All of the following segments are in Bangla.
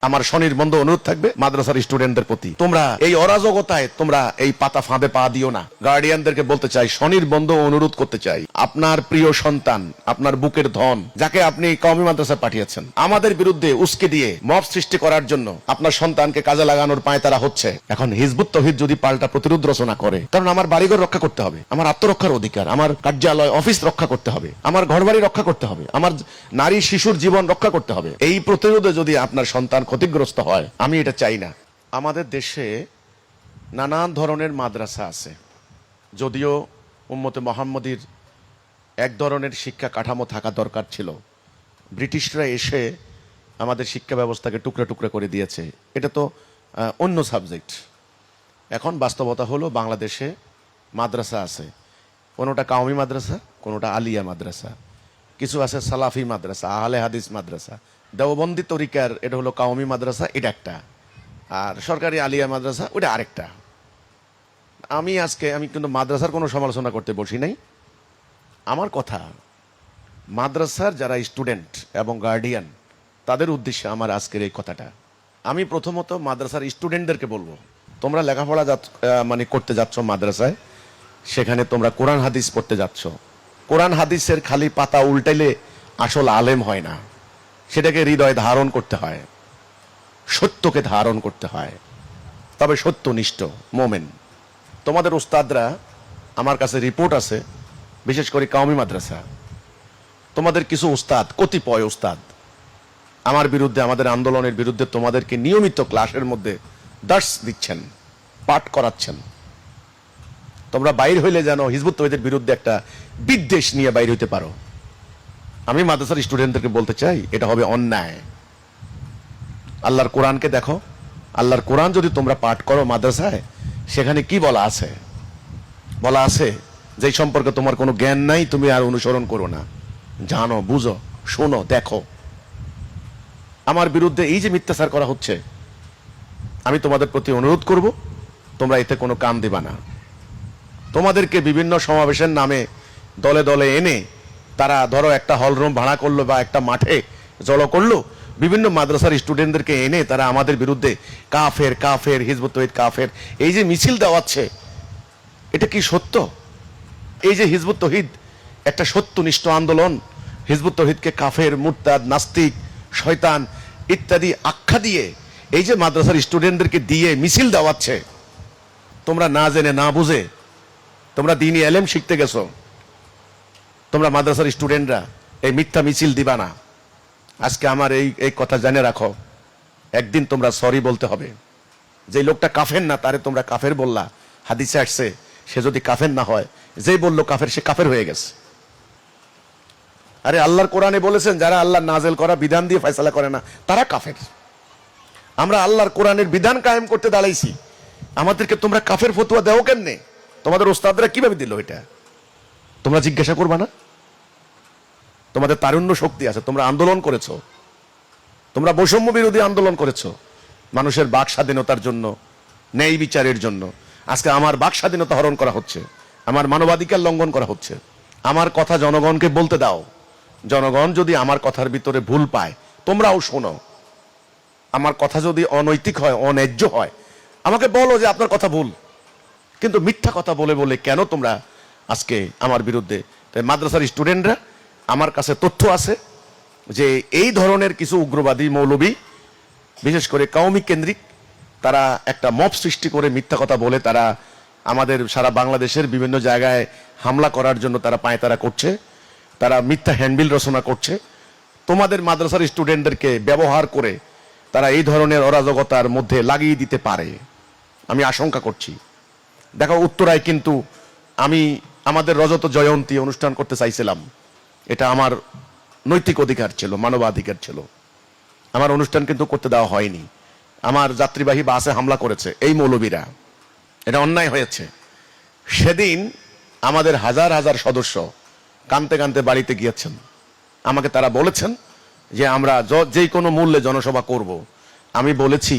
আমার স্বনির্বন্ধ অনুরোধ থাকবে মাদ্রাসার স্টুডেন্টদের প্রতি, তোমরা এই অরাজকতায় তোমরা এই পাতা ফাঁদে পা দিও না। গার্ডিয়ানদেরকে বলতে চাই, স্বনির্বন্ধ অনুরোধ করতে চাই, আপনার প্রিয় সন্তান, আপনার বুকের ধন, যাকে আপনি কওমি মাদ্রাসায় পাঠিয়েছেন, আমাদের বিরুদ্ধে উস্কে দিয়ে মব সৃষ্টি করার জন্য আপনার সন্তানকে কাজে লাগানোর পায়তারা হচ্ছে। এখন হিজবুত তৌহিদ যদি পাল্টা প্রতিরোধ রচনা করে, কারণ আমার বাড়িঘর রক্ষা করতে হবে, আমার আত্মরক্ষার অধিকার, আমার কার্যালয় অফিস রক্ষা করতে হবে, আমার ঘরবাড়ি রক্ষা করতে হবে, আমার নারী শিশুর জীবন রক্ষা করতে হবে, এই প্রতিরোধে যদি আপনার সন্তান ক্ষতিগ্রস্ত হয়, আমি এটা চাই না। আমাদের দেশে নানান ধরনের মাদ্রাসা আছে, যদিও উম্মতে মুহাম্মদীর এক ধরনের শিক্ষা কাঠামো থাকা দরকার ছিল। ব্রিটিশরা এসে আমাদের শিক্ষা ব্যবস্থাকে টুকরা টুকরা করে দিয়েছে, এটা তো অন্য সাবজেক্ট। এখন বাস্তবতা হলো বাংলাদেশে মাদ্রাসা আছে, কোনোটা কওমি মাদ্রাসা, কোনোটা আলিয়া মাদ্রাসা, কিছু আছে সালাফি মাদ্রাসা, আহলে হাদিস মাদ্রাসা, দেওবন্দি তরিকার এটা হলো কওমি মাদ্রাসা, এটা একটা, আর সরকারি আলিয়া মাদ্রাসা ওটা আরেকটা। আমি কিন্তু মাদ্রাসার কোনো সমালোচনা করতে বসি নাই। আমার কথা মাদ্রাসার যারা স্টুডেন্ট এবং গার্ডিয়ান, তাদের উদ্দেশ্যে আমার আজকের এই কথাটা। আমি প্রথমত মাদ্রাসার স্টুডেন্টদেরকে বলবো, তোমরা লেখাপড়া করতে যাচ্ছ মাদ্রাসায়, সেখানে তোমরা কোরআন হাদিস পড়তে যাচ্ছ। কোরআন হাদিসের খালি পাতা উল্টাইলে আসল আলেম হয় না, সেটাকে হৃদয়ে ধারণ করতে হয়, সত্যকে ধারণ করতে হয়, তবে সত্যনিষ্ঠ মোমেন। তোমাদের উস্তাদরা, আমার কাছে রিপোর্ট আছে, বিশেষ করে কওমি মাদ্রাসা, তোমাদের কিছু উস্তাদ, কতিপয় উস্তাদ আমার বিরুদ্ধে, আমাদের আন্দোলনের বিরুদ্ধে তোমাদেরকে নিয়মিত ক্লাসের মধ্যে দার্স দিচ্ছেন, পাঠ করাচ্ছেন। তোমরা বাইর হইলে যেন হিজবুত তৌহিদের বিরুদ্ধে একটা বিদ্বেষ নিয়ে বাইর হইতে পারো। আমি মাদ্রাসার স্টুডেন্টদেরকে বলতে চাই, এটা হবে অন্যায়। আল্লাহর কোরআনকে দেখো, আল্লাহর কোরআন যদি তোমরা পাঠ করো মাদ্রাসায়, সেখানে কি বলা আছে? বলা আছে যে সম্পর্কে তোমার কোনো জ্ঞান নাই, তুমি আর অনুসরণ করো না, জানো, বুঝো, শোনো, দেখো। আমার বিরুদ্ধে এই যে মিথ্যাচার করা হচ্ছে, আমি তোমাদের প্রতি অনুরোধ করব, তোমরা এতে কোনো কান দিবা না। তোমাদেরকে বিভিন্ন সমাবেশের নামে দলে দলে এনে তারা ধরো একটা হলরুম ভাড়া করলো বা একটা মাঠে জড়ো করলো, বিভিন্ন মাদ্রাসার স্টুডেন্টদেরকে এনে তারা আমাদের বিরুদ্ধে কাফের কাফের, হিজবুত তৌহিদ কাফের, এই যে মিছিল দেওয়াচ্ছে, এটা কি সত্য? এই যে হিজবুত তৌহিদ একটা সত্যনিষ্ঠ আন্দোলন, হিজবুত তৌহিদকে কাফের, মুরতাদ, নাস্তিক, শয়তান ইত্যাদি আখ্যা দিয়ে এই যে মাদ্রাসার স্টুডেন্টদেরকে দিয়ে মিছিল দেওয়াচ্ছে, তোমরা না জেনে না বুঝে তোমরা দ্বীনি ইলম শিখতে গেছো, তোমরা মাদ্রাসার স্টুডেন্টরা এই মিথ্যা মিছিল দিবা না। আজকে আমার এই কথা জেনে রাখো, একদিন তোমরা সরি বলতে হবে। যে লোকটা কাফের না, তারে তোমরা কাফের বললা, হাদিসে আসছে সে যদি কাফের না হয়, যেই বললো কাফের, সে কাফের হয়ে গেছে। আরে আল্লাহর কোরআনে বলেছেন, যারা আল্লাহ নাজেল করা বিধান দিয়ে ফয়সালা করে না, তারা কাফের। আমরা আল্লাহর কোরআনের বিধান কায়েম করতে দাঁড়াইছি, আমাদেরকে তোমরা কাফের ফতোয়া দেও কেমনে? তোমাদের ওস্তাদরা কিভাবে দিল এটা? তোমরা জিজ্ঞাসা করবা না? তোমাদের তারুণ্য শক্তি আছে, তোমরা আন্দোলন করেছো, তোমরা বৈষম্য বিরোধী আন্দোলন করেছো, মানুষের বাক স্বাধীনতার জন্য, ন্যায় বিচারের জন্য। আজকে আমার বাক স্বাধীনতা হরণ করা হচ্ছে, আমার মানবাধিকার লঙ্ঘন করা হচ্ছে। আমার কথা জনগণকে বলতে দাও, জনগণ যদি আমার কথার ভিতরে ভুল পায়, তোমরাও শোনো। আমার কথা যদি অনৈতিক হয়, অন্যায্য হয়, আমাকে বলো যে আপনার কথা ভুল। কিন্তু মিথ্যা কথা বলে বলে কেন তোমরা আজকে আমার বিরুদ্ধে? মাদ্রাসার স্টুডেন্টরা, আমার কাছে তথ্য আছে যে এই ধরনের কিছু উগ্রবাদী মৌলবী, বিশেষ করে কওমি কেন্দ্রিক, তারা একটা মব সৃষ্টি করে মিথ্যা কথা বলে তারা আমাদের সারা বাংলাদেশের বিভিন্ন জায়গায় হামলা করার জন্য তারা পায়তারা করছে, তারা মিথ্যা হ্যান্ডবিল রচনা করছে। তোমাদের মাদ্রাসার স্টুডেন্টদেরকে ব্যবহার করে তারা এই ধরনের অরাজকতার মধ্যে লাগিয়ে দিতে পারে, আমি আশঙ্কা করছি। দেখো, উত্তরায় কিন্তু আমি আমাদের রজত জয়ন্তী অনুষ্ঠান করতে চাইছিলাম, এটা আমার নৈতিক অধিকার ছিল, মানবাধিকার ছিল। আমার অনুষ্ঠান কিন্তু করতে দেওয়া হয়নি। আমার যাত্রীবাহী বাসে হামলা করেছে এই মৌলবীরা, এটা অন্যায় হয়েছে। সেদিন আমাদের হাজার হাজার সদস্য কানতে কানতে বাড়িতে গিয়েছেন, আমাকে তারা বলেছেন যে আমরা যে কোনো মূল্যে জনসভা করব। আমি বলেছি,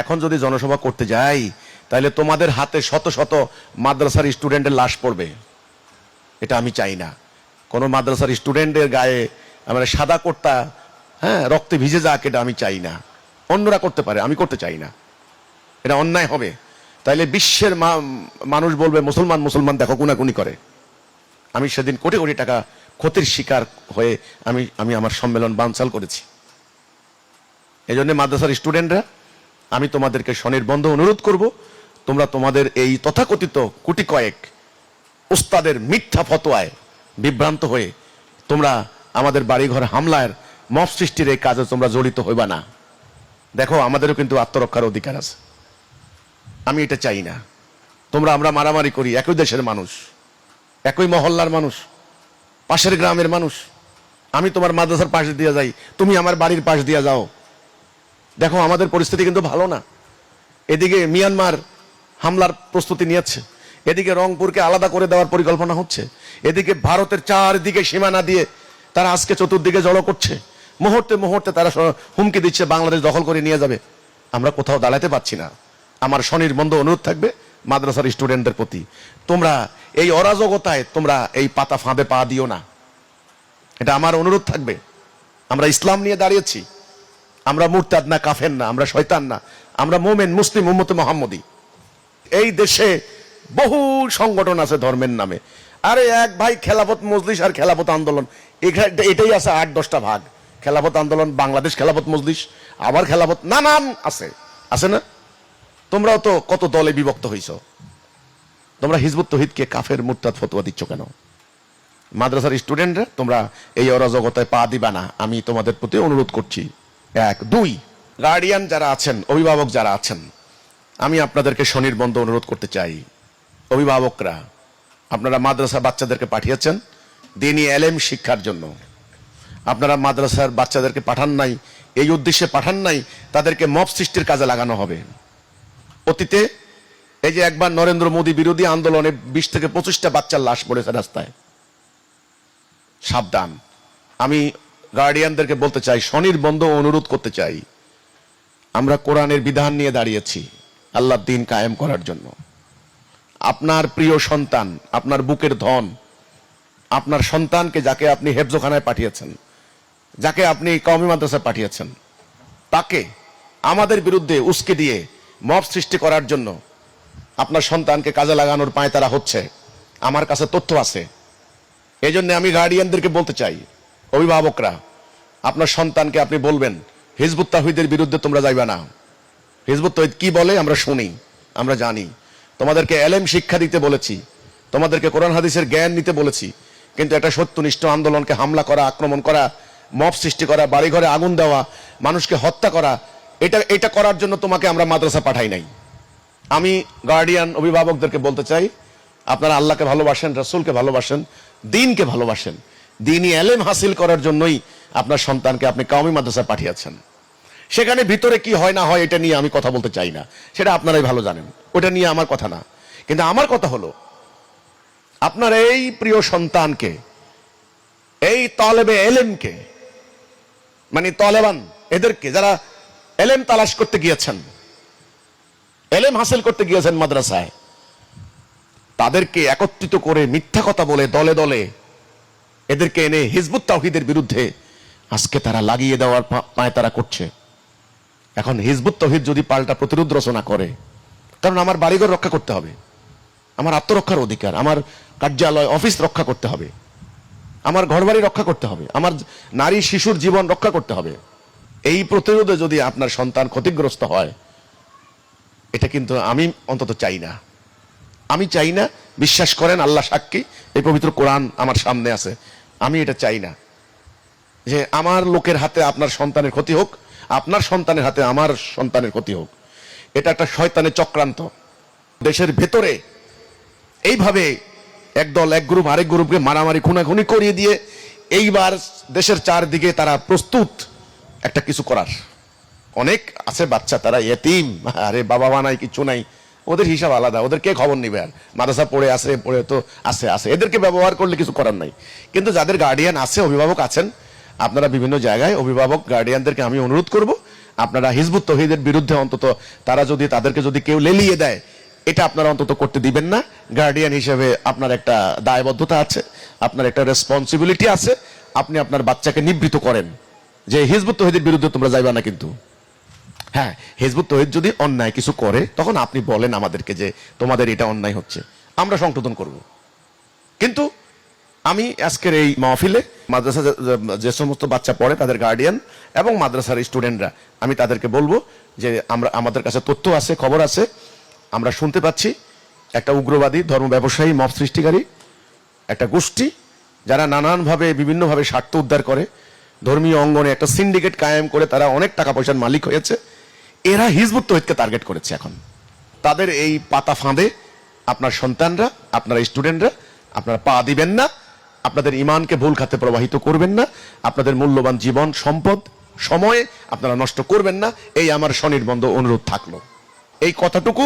এখন যদি জনসভা করতে যাই, তাহলে তোমাদের হাতে শত শত মাদ্রাসার স্টুডেন্টের লাশ পড়বে, এটা আমি চাই না। কোনো মাদ্রাসার স্টুডেন্টের গায়ে আমরা সাদা কোটটা রক্তে ভিজে যাক, এটা আমি চাই না। অন্যরা করতে পারে, আমি করতে চাই না, এটা অন্যায় হবে। তাইলে বিশ্বের মানুষ বলবে মুসলমান মুসলমান দেখো কুনাকুনি করে। আমি সেদিন কোটি কোটি টাকা ক্ষতির শিকার হয়ে আমি আমার সম্মেলন বানচাল করেছি। এই জন্য মাদ্রাসার স্টুডেন্টরা, আমি তোমাদেরকে স্বনির্বন্ধ অনুরোধ করব, তোমরা তোমাদের এই তথাকথিত কোটি কয়েক উস্তাদের মিথ্যা ফতোয়ায় বিভ্রান্ত হয়ে তোমরা আমাদের বাড়িঘর হামলার মব সৃষ্টির এই কাজে তোমরা জড়িত হইবা না। দেখো, আমাদেরও কিন্তু আত্মরক্ষার অধিকার আছে। আমি এটা চাই না আমরা মারামারি করি। একই দেশের মানুষ, একই মহল্লার মানুষ, পাশের গ্রামের মানুষ। আমি তোমার মাদ্রাসার পাশ দিয়ে যাই, তুমি আমার বাড়ির পাশ দিয়ে যাও। দেখো, আমাদের পরিস্থিতি কিন্তু ভালো না। এদিকে মিয়ানমার হামলার প্রস্তুতি নিয়েছে, এদিকে রংপুরকে আলাদা করে দেওয়ার পরিকল্পনা হচ্ছে, এদিকে ভারতের চারদিকে সীমানা দিয়ে তারা আজকে চতুর্দিকে জড়ো করছে। মুহূর্তে মুহূর্তে তারা হুমকি দিচ্ছে বাংলাদেশ দখল করে নিয়ে যাবে। আমরা কোথাও দাঁড়াতে পারছি না। আমার স্বনির্বন্ধ অনুরোধ থাকবে মাদ্রাসার স্টুডেন্টদের প্রতি, তোমরা এই অরাজকতায় তোমরা এই পাতা ফাঁদে পা দিও না। এটা আমার অনুরোধ থাকবে। আমরা ইসলাম নিয়ে দাঁড়িয়েছি, আমরা মুরতাদ না, কাফের না, আমরা শয়তান না, আমরা মোমেন মুসলিম উম্মতে মুহাম্মদী। এই দেশে বহু সংগঠন আছে ধর্মের নামে। আরে এক ভাই খেলাফত মজলিস আর খেলাফত আন্দোলন, এটাই আছে 8-10টা ভাগ। খেলাফত আন্দোলন, বাংলাদেশ খেলাফত মজলিস, আবার খেলাফত, নানান আছে না? তোমরাও তো কত দলে বিভক্ত হইছ। তোমরা হিজবুত তৌহিদকে কাফের মুরতাদ ফতোয়া দিচ্ছ কেন? মাদ্রাসার স্টুডেন্টরা, তোমরা এই অরাজকতায় পা দিবা না, আমি তোমাদের প্রতি অনুরোধ করছি। 1, 2 গার্ডিয়ান যারা আছেন, অভিভাবক যারা আছেন, আমি আপনাদেরকে স্বনির্বন্ধ অনুরোধ করতে চাই। অভিভাবকরা, আপনারা মাদ্রাসা বাচ্চাদেরকে পাঠিয়েছেন দ্বীনি ইলম শিক্ষার জন্য। আপনারা মাদ্রাসার বাচ্চাদেরকে পাঠান নাই এই উদ্দেশ্যে, পাঠান নাই তাদেরকে মব সৃষ্টির কাজে লাগানো হবে। অতীতে এই যে একবার নরেন্দ্র মোদী বিরোধী আন্দোলনে 20 থেকে 25টা বাচ্চার লাশ পড়েছে রাস্তায়। সাবধান। আমি গার্ডিয়ানদেরকে বলতে চাই, স্বনির্বন্ধ অনুরোধ করতে চাই, আমরা কোরআনের বিধান নিয়ে দাঁড়িয়েছি আল্লাহর দ্বীন কায়েম করার জন্য। আপনার প্রিয় সন্তান, আপনার বুকের ধন, আপনার সন্তানকে যাকে আপনি হেফজোখানায় পাঠিয়েছেন, যাকে আপনি কওমি মাদ্রাসায় পাঠিয়েছেন, তাকে আমাদের বিরুদ্ধে উস্কে দিয়ে মব সৃষ্টি করার জন্য আপনার সন্তানকে কাজে লাগানোর পায়তারা হচ্ছে। আমার কাছে তথ্য আছে। এই জন্য আমি গার্ডিয়ানদেরকে বলতে চাই, অভিভাবকরা, আপনার সন্তানকে আপনি বলবেন হিজবুত তাওহীদের বিরুদ্ধে তোমরা যাইবা না। হিজবুত তাওহীদ কি বলে আমরা শুনি, আমরা জানি। তোমাদেরকে ইলম শিক্ষা দিতে বলেছি, তোমাদেরকে কোরআন হাদিসের জ্ঞান নিতে বলেছি, কিন্তু একটা সত্যনিষ্ঠ আন্দোলনকে হামলা করা, আক্রমণ করা, মব সৃষ্টি করা, বাড়িঘরে আগুন দেওয়া, মানুষকে হত্যা করা, এটা করার জন্য তোমাকে আমরা মাদ্রাসা পাঠাই নাই। আমি গার্ডিয়ান অভিভাবকদেরকে বলতে চাই, আপনারা আল্লাহকে ভালোবাসেন, রাসূলকে ভালোবাসেন, দ্বীনকে ভালোবাসেন, দ্বীনি ইলম হাসিল করার জন্যই আপনার সন্তানকে আপনি কওমি মাদ্রাসায় পাঠিয়েছেন। সেখানে ভিতরে কি হয় না হয় এটা নিয়ে আমি কথা বলতে চাই না, সেটা আপনারাই ভালো জানেন, ওটা নিয়ে আমার কথা না। কিন্তু আমার কথা হলো, আপনার এই প্রিয় সন্তানকে, এই তালেবে ইলমকে, মানে তালেবান, এদেরকে যারা ইলম তালাশ করতে গিয়েছেন, ইলম হাসিল করতে গিয়েছেন মাদ্রাসায়, তাদেরকে একত্রিত করে মিথ্যা কথা বলে দলে দলে এদেরকে এনে হিজবুত তাওহীদের বিরুদ্ধে আজকে তারা লাগিয়ে দেওয়ার পায়তারা করছে। এখন হিজবুত তাওহীদ যদি পাল্টা প্রতিরোধ রচনা করে, কারণ আমার বাড়িঘর রক্ষা করতে হবে, আমার আত্মরক্ষার অধিকার, আমার কার্যালয় অফিস রক্ষা করতে হবে, আমার ঘরবাড়ি রক্ষা করতে হবে, আমার নারী শিশুর জীবন রক্ষা করতে হবে। এই প্রতিরোধে যদি আপনার সন্তান ক্ষতিগ্রস্ত হয়, এটা কিন্তু আমি অন্তত চাই না। আমি চাই না, বিশ্বাস করেন, আল্লাহ সাক্ষী, এই পবিত্র কোরআন আমার সামনে আছে, আমি এটা চাই না যে আমার লোকের হাতে আপনার সন্তানের ক্ষতি হোক, আপনার সন্তানের হাতে আমার সন্তানের ক্ষতি হোক। এটা একটা শয়তানের চক্রান্ত। দেশের ভেতরে এইভাবে একদল এক গ্রুপ আরেক গ্রুপকে মারামারি খুনাখুনি করিয়ে দিয়ে এইবার দেশের চারদিকে তারা প্রস্তুত একটা কিছু করার। অনেক আছে বাচ্চা, তারা ইয়েতিম, আরে বাবা মা নাই, কিছু নাই, ওদের হিসাব আলাদা, ওদের কে খবর নিবে? আর মাদ্রাসা পড়ে তো আছে, এদেরকে ব্যবহার করলে কিছু করার নাই। কিন্তু যাদের গার্ডিয়ান আছে, অভিভাবক আছেন, আপনারা বিভিন্ন জায়গায় অভিভাবক গার্ডিয়ানদেরকে আমি অনুরোধ করব, আপনারা হিজবুত তাওহীদের বিরুদ্ধে অন্তত তাদেরকে যদি কেউ লেলিয়ে দেয়, এটা আপনারা অন্তত করতে দিবেন না। গার্ডিয়ান হিসেবে আপনার একটা দায়বদ্ধতা আছে, আপনার একটা রেসপন্সিবিলিটি আছে। আপনি আপনার বাচ্চাকে নিবৃত্ত করেন যে হিজবুত তাওহীদের বিরুদ্ধে তোমরা যাইবা না। কিন্তু হ্যাঁ, হিজবুত তৌহিদ যদি অন্যায় কিছু করে তখন আপনি বলেন আমাদেরকে যে তোমাদের এটা অন্যায় হচ্ছে, আমরা সংশোধন করব। কিন্তু আমি আজকের এই মাহফিলে মাদ্রাসা যে সমস্ত বাচ্চা পড়ে তাদের গার্ডিয়ান এবং মাদ্রাসার স্টুডেন্টরা, আমি তাদেরকে বলবো যে আমাদের কাছে তথ্য আছে, খবর আছে, আমরা শুনতে পাচ্ছি একটা উগ্রবাদী ধর্ম ব্যবসায়ী মব সৃষ্টিকারী একটা গোষ্ঠী যারা নানানভাবে বিভিন্নভাবে স্বার্থ উদ্ধার করে, ধর্মীয় অঙ্গনে একটা সিন্ডিকেট কায়েম করে তারা অনেক টাকা পয়সার মালিক হয়েছে। এরা হিজবুত তৌহিদকে টার্গেট করেছে। এখন তাদের এই পাতা ফাঁদে আপনার সন্তানরা, আপনার স্টুডেন্টরা, আপনারা পা দিবেন না, আপনাদের ইমানকে ভুল খাতে প্রবাহিত করবেন না, আপনাদের মূল্যবান জীবন সম্পদ সময়ে আপনারা নষ্ট করবেন না, এই আমার স্বনির্বন্ধ অনুরোধ থাকলো। এই কথাটুকু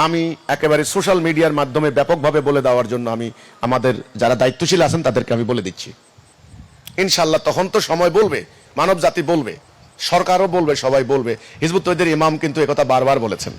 আমি একেবারে সোশ্যাল মিডিয়ার মাধ্যমে ব্যাপকভাবে বলে দেওয়ার জন্য আমি আমাদের যারা দায়িত্বশীল আছেন তাদেরকে আমি বলে দিচ্ছি। ইনশাল্লাহ তখন তো সময় বলবে, মানব জাতি বলবে, সরকারও বলবে, সবাই বলবে। হিজবুত তৌহিদের ইমাম কিন্তু একথা বারবার বলেছেন।